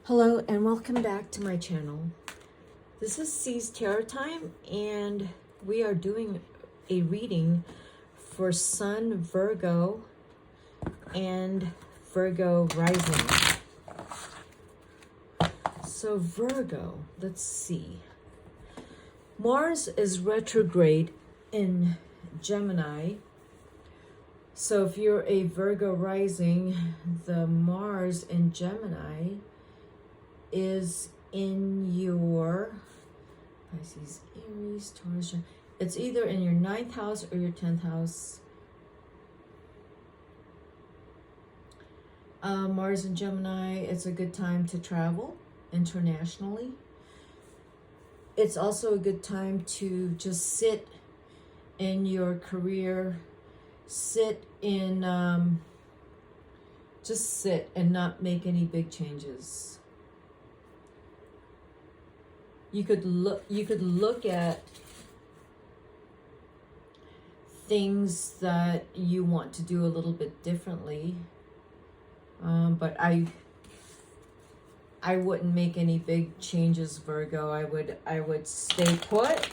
Hello and welcome back to my channel. This is C's Tarot Time and we are doing a reading for Sun, Virgo, and Virgo rising. So Virgo, let's see. Mars is retrograde in Gemini. So if you're a Virgo rising, the Mars in Gemini is in your Pisces, Aries, Taurus. It's either in your 9th house or your 10th house. Mars in Gemini, it's a good time to travel internationally. It's also a good time to just sit in your career, just sit and not make any big changes. You could look at things that you want to do a little bit differently, but I wouldn't make any big changes, Virgo. I would stay put.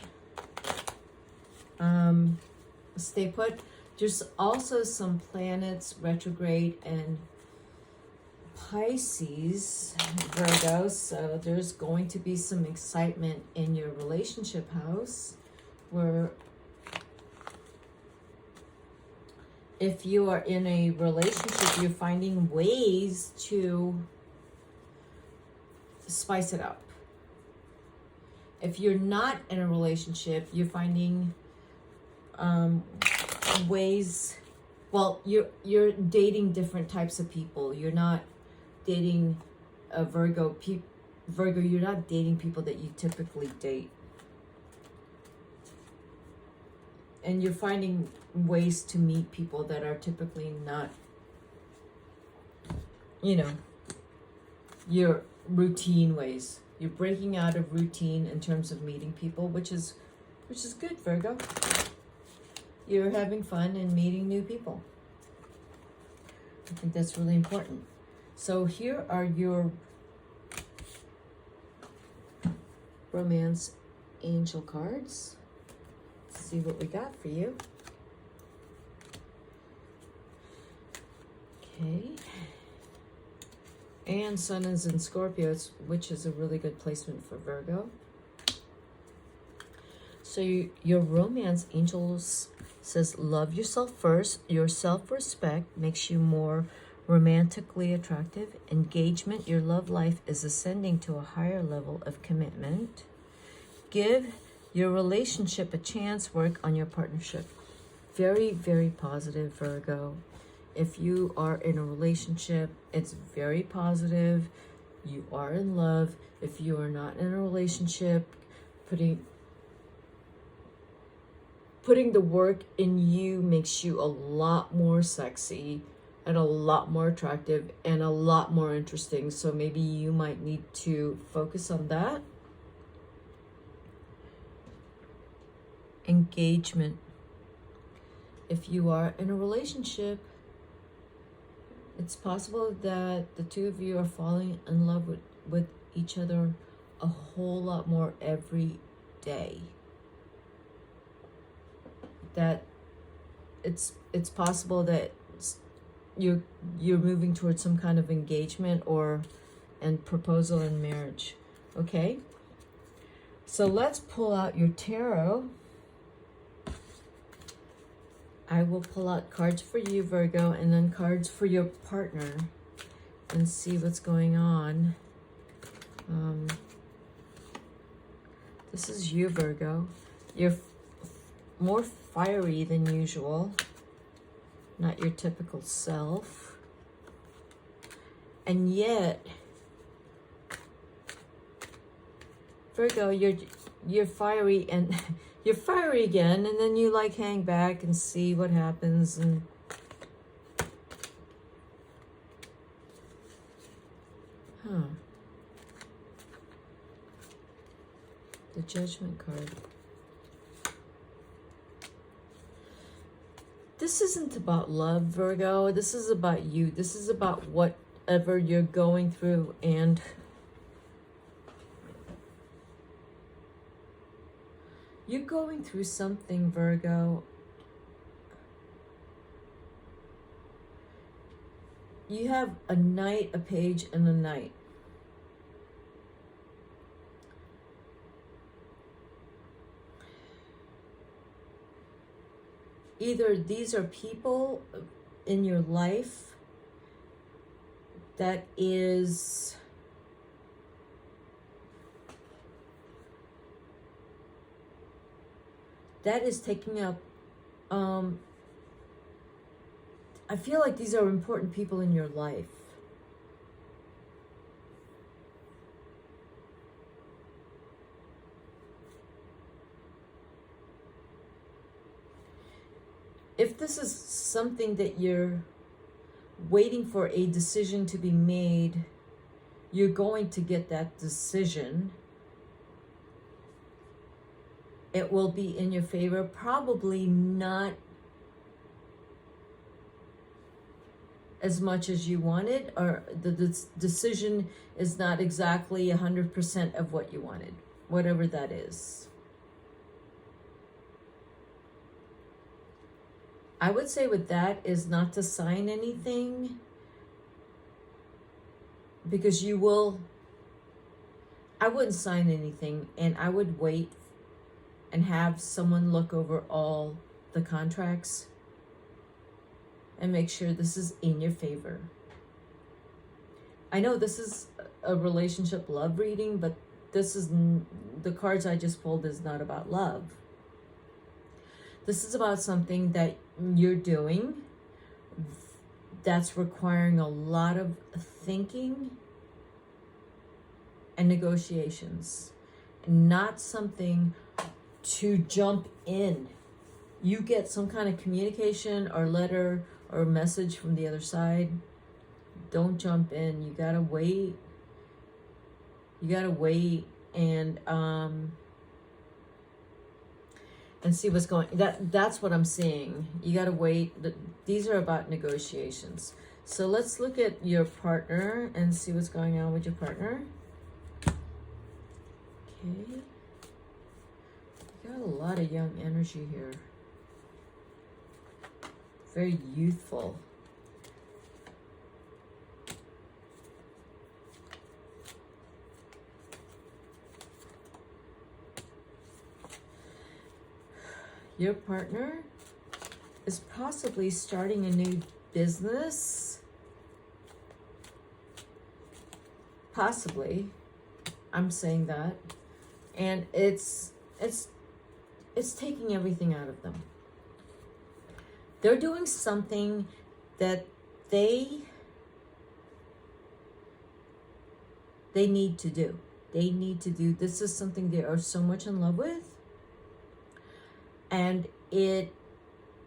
Stay put. There's also some planets retrograde and Pisces, Virgo, so there's going to be some excitement in your relationship house, where if you are in a relationship, you're finding ways to spice it up. If you're not in a relationship, you're finding ways, well, you're dating different types of people. You're not dating a Virgo, you're not dating people that you typically date. And you're finding ways to meet people that are typically not, your routine ways. You're breaking out of routine in terms of meeting people, which is good, Virgo. You're having fun and meeting new people. I think that's really important. So here are your romance angel cards. Let's see what we got for you. Okay. And Sun is in Scorpio, which is a really good placement for Virgo. So your romance angels says, love yourself first. Your self-respect makes you more romantically attractive. Engagement, your love life is ascending to a higher level of commitment. Give your relationship a chance. Work on your partnership. Very, very positive, Virgo. If you are in a relationship, it's very positive. You are in love. If you are not in a relationship, putting the work in you makes you a lot more sexy and a lot more attractive and a lot more interesting. So maybe you might need to focus on that. Engagement. If you are in a relationship, it's possible that the two of you are falling in love with each other a whole lot more every day. That it's possible that you're moving towards some kind of engagement and proposal in marriage. Okay, so let's pull out your tarot. I will pull out cards for you, Virgo, and then cards for your partner, and see what's going on. This is you, Virgo. You're more fiery than usual. Not your typical self. And yet, Virgo, you're fiery, and you're fiery again, and then you like hang back and see what happens. And the Judgment card. This isn't about love, Virgo. This is about you. This is about whatever you're going through, and You're going through something, Virgo. You have a knight, a page, and a knight. Either these are people in your life that is taking up, I feel like these are important people in your life. If this is something that you're waiting for a decision to be made, you're going to get that decision. It will be in your favor, probably not as much as you wanted, or the decision is not exactly 100% of what you wanted, whatever that is. I would say with that is not to sign anything, because you will, I wouldn't sign anything, and I would wait and have someone look over all the contracts and make sure this is in your favor. I know this is a relationship love reading, but this is, the cards I just pulled is not about love. This is about something that you're doing that's requiring a lot of thinking and negotiations, not something to jump in. You get some kind of communication or letter or message from the other side, don't jump in. You gotta wait. You gotta wait and see what's going. That's what I'm seeing. You gotta wait. These are about negotiations. So let's look at your partner and see what's going on with your partner. Okay. You got a lot of young energy here. Very youthful. Your partner is possibly starting a new business. Possibly. I'm saying that. And it's taking everything out of them. They're doing something that they need to do. They need to do. This is something they are so much in love with. And it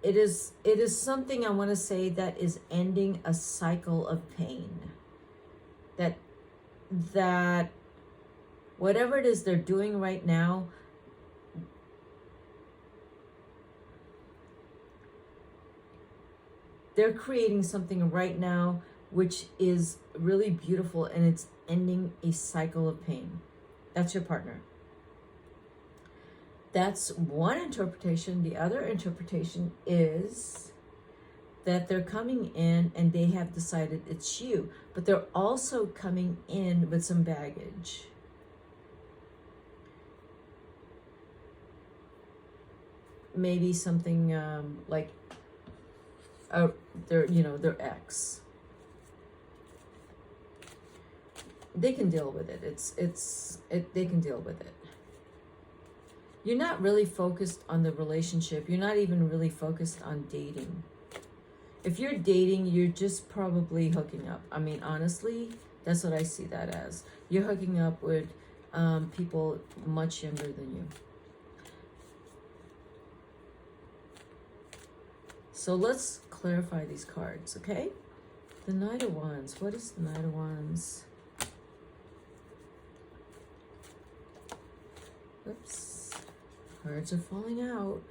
is something, I want to say, that is ending a cycle of pain. That whatever it is they're doing right now, they're creating something right now which is really beautiful, and it's ending a cycle of pain. That's your partner. That's one interpretation. The other interpretation is that they're coming in and they have decided it's you, but they're also coming in with some baggage. Maybe something like their ex. They can deal with it. They can deal with it. You're not really focused on the relationship. You're not even really focused on dating. If you're dating, you're just probably hooking up. I mean, honestly, that's what I see that as. You're hooking up with people much younger than you. So let's clarify these cards, okay? The Knight of Wands. What is the Knight of Wands? Oops. Cards are falling out.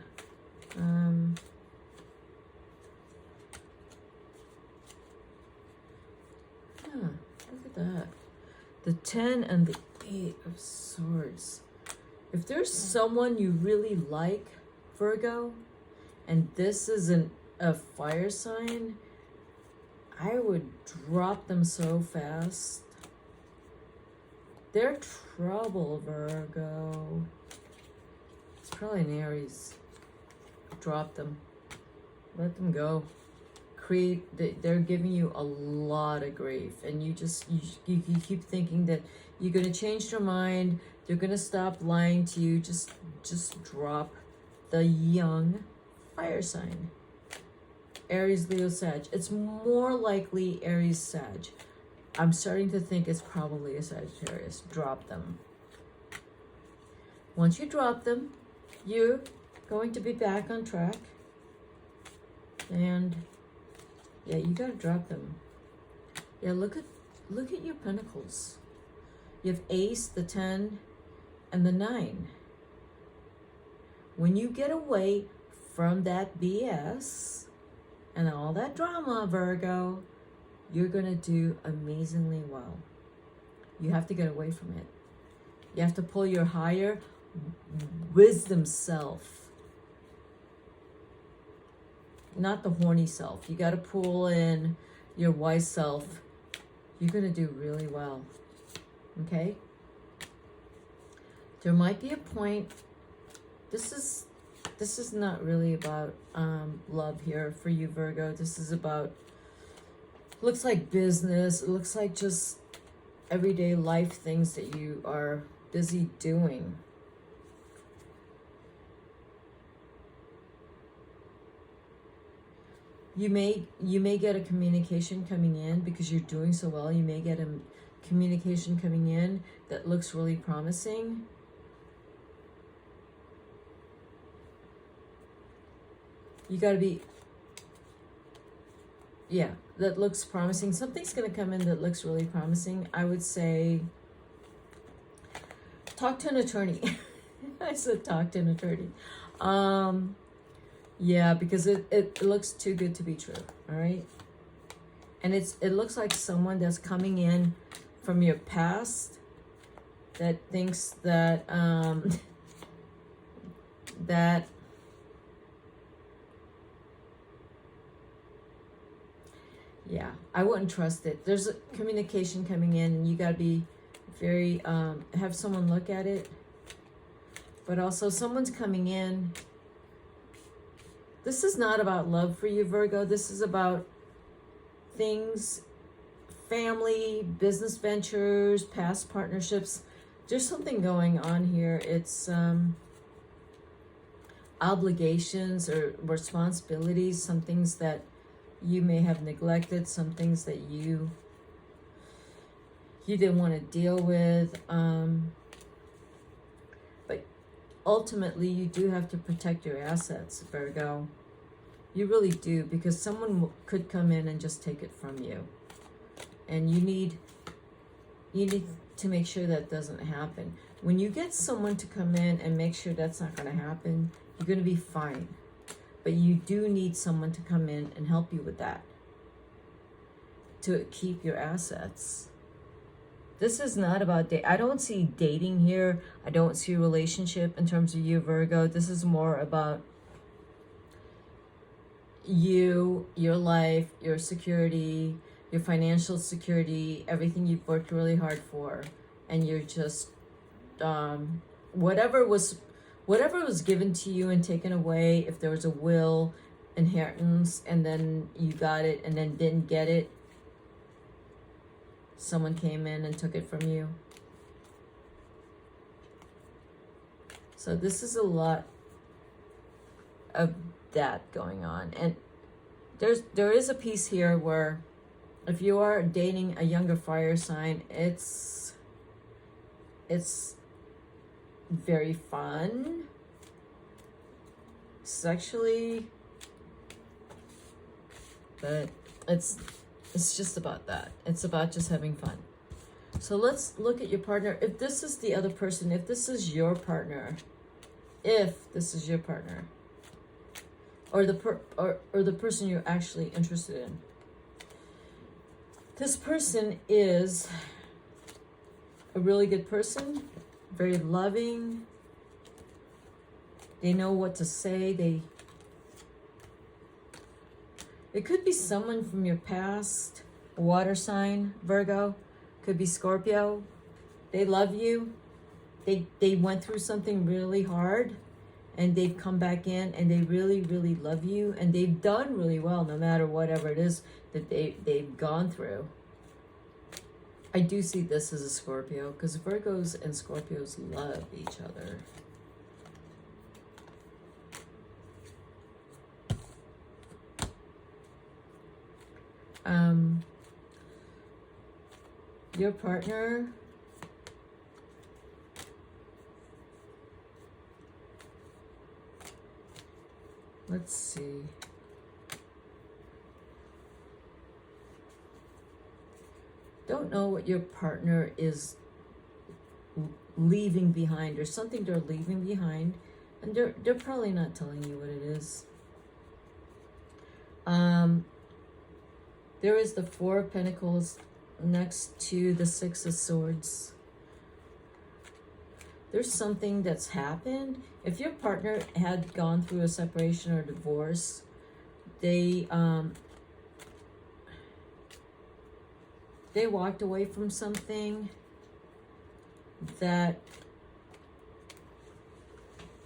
Look at that. The 10 and the 8 of Swords. If there's someone you really like, Virgo, and this isn't a fire sign, I would drop them so fast. They're trouble, Virgo. It's probably an Aries. Drop them. Let them go. They're giving you a lot of grief, and you keep thinking that you're going to change their mind, they're going to stop lying to you. Just drop the young fire sign. Aries, Leo, Sag. It's more likely Aries, Sag. I'm starting to think it's probably a Sagittarius. Drop them. Once you drop them, you're going to be back on track. And yeah, you gotta drop them. Yeah, look at your pentacles. You have Ace, the 10, and the 9. When you get away from that BS and all that drama, Virgo, you're gonna do amazingly well. You have to get away from it. You have to pull your higher wisdom self, not the horny self. You got to pull in your wise self. You're going to do really well. Okay? There might be a point. This is not really about love here for you, Virgo. This is about, looks like business. It looks like just everyday life things that you are busy doing. You may get a communication coming in because you're doing so well. You may get a communication coming in that looks really promising. You got to be, yeah, that looks promising. Something's going to come in that looks really promising. I would say talk to an attorney. I said talk to an attorney. Yeah, because it looks too good to be true, all right? And it looks like someone that's coming in from your past that thinks that that yeah, I wouldn't trust it. There's a communication coming in, and you got to be very have someone look at it. But also someone's coming in. This is not about love for you, Virgo. This is about things, family, business ventures, past partnerships. There's something going on here. It's obligations or responsibilities, some things that you may have neglected, some things that you didn't want to deal with. But ultimately, you do have to protect your assets, Virgo. You really do, because someone could come in and just take it from you. And you need to make sure that doesn't happen. When you get someone to come in and make sure that's not going to happen, you're going to be fine. But you do need someone to come in and help you with that, to keep your assets. This is not about I don't see dating here. I don't see a relationship in terms of you, Virgo. This is more about you, your life, your security, your financial security, everything you've worked really hard for. And you're just, whatever was given to you and taken away, if there was a will, inheritance, and then you got it and then didn't get it, someone came in and took it from you. So this is a lot of that going on. And there is a piece here where if you are dating a younger fire sign, it's very fun sexually, but it's just about that. It's about just having fun. So let's look at your partner. If this is the other person, if this is your partner, or the person you're actually interested in, this person is a really good person, very loving, They know what to say. It could be someone from your past, a water sign, Virgo. Could be Scorpio. They love you. They went through something really hard, and they've come back in, and they really, really love you, and they've done really well no matter whatever it is that they've gone through. I do see this as a Scorpio, because Virgos and Scorpios love each other. Your partner, let's see. Don't know what your partner is leaving behind, or something they're leaving behind, and they're probably not telling you what it is. There is the Four of Pentacles next to the Six of Swords. There's something that's happened. If your partner had gone through a separation or divorce, they walked away from something that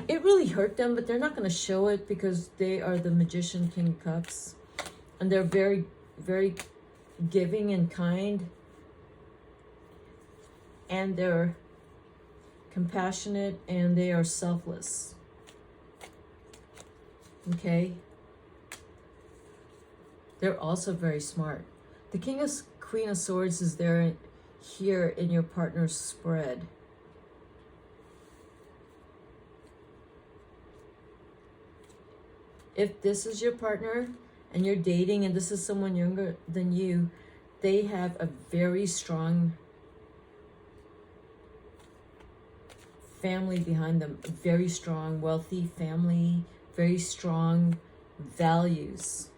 it really hurt them, but they're not going to show it because they are the Magician, King of Cups, and they're very, very giving and kind, and they're compassionate, and they are selfless. Okay? They're also very smart. The Queen of Swords is there here in your partner's spread. If this is your partner and you're dating and this is someone younger than you, they have a very strong family behind them, a very strong, wealthy family, very strong values.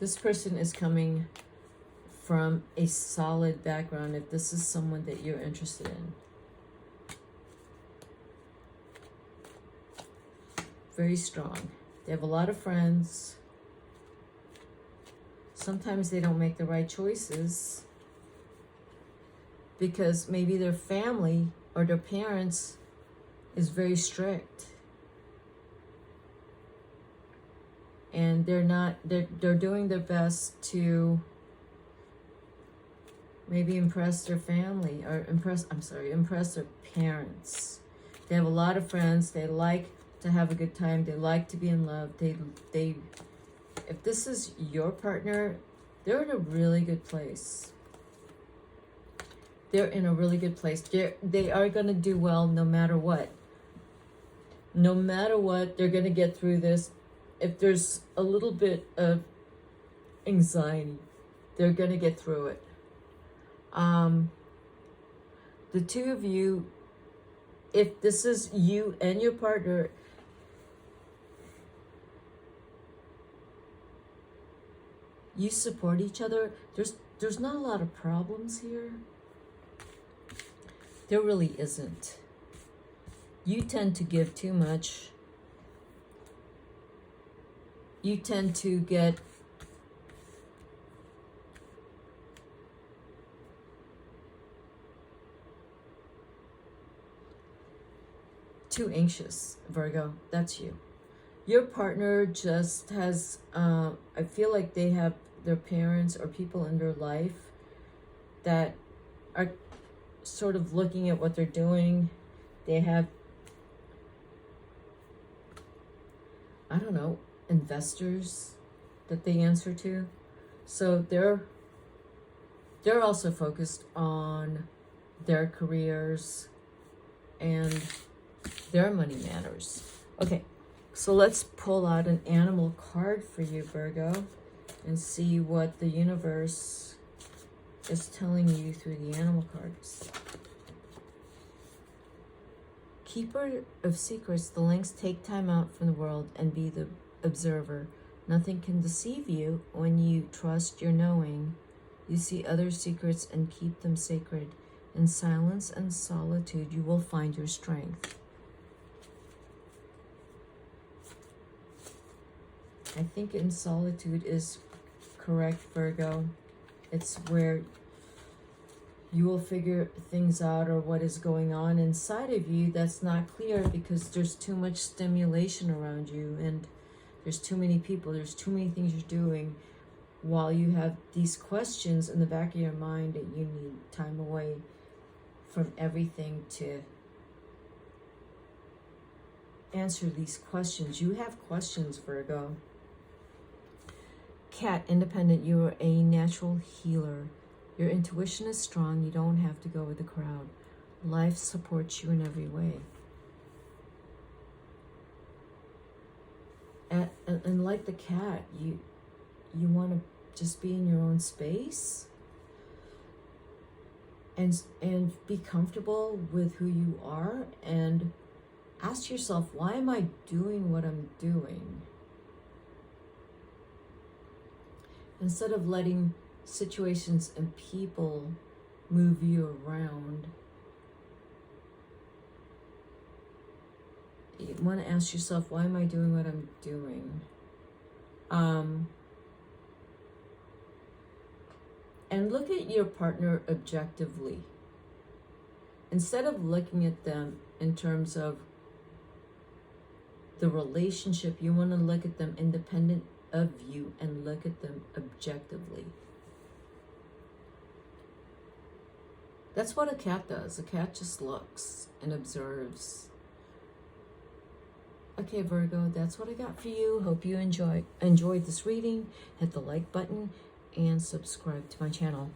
This person is coming from a solid background if this is someone that you're interested in. Very strong. They have a lot of friends. Sometimes they don't make the right choices because maybe their family or their parents is very strict. And they're doing their best to maybe impress their family or impress their parents. They have a lot of friends. They like to have a good time. They like to be in love. If this is your partner, they're in a really good place. They're in a really good place. They are going to do well no matter what. No matter what, they're going to get through this. If there's a little bit of anxiety, they're going to get through it. The two of you, if this is you and your partner, you support each other. There's not a lot of problems here. There really isn't. You tend to give too much. You tend to get too anxious, Virgo. That's you. Your partner just has, I feel like they have their parents or people in their life that are sort of looking at what they're doing. They have, I don't know, investors that they answer to. So they're also focused on their careers and their money matters. Okay, so let's pull out an animal card for you, Virgo, and see what the universe is telling you through the animal cards. Keeper of secrets, the lynx, take time out from the world and be the observer. Nothing can deceive you when you trust your knowing. You see other secrets and keep them sacred. In silence and solitude, you will find your strength. I think in solitude is correct, Virgo. It's where you will figure things out, or what is going on inside of you that's not clear because there's too much stimulation around you, and there's too many people, there's too many things you're doing, while you have these questions in the back of your mind that you need time away from everything to answer these questions. You have questions, Virgo. Cat, independent, you are a natural healer. Your intuition is strong. You don't have to go with the crowd. Life supports you in every way. And like the cat, you want to just be in your own space and be comfortable with who you are, and ask yourself, why am I doing what I'm doing? Instead of letting situations and people move you around, you want to ask yourself, why am I doing what I'm doing? And look at your partner objectively. Instead of looking at them in terms of the relationship, you want to look at them independent of you and look at them objectively. That's what a cat does. A cat just looks and observes. Okay, Virgo, that's what I got for you. Hope you enjoyed this reading. Hit the like button and subscribe to my channel.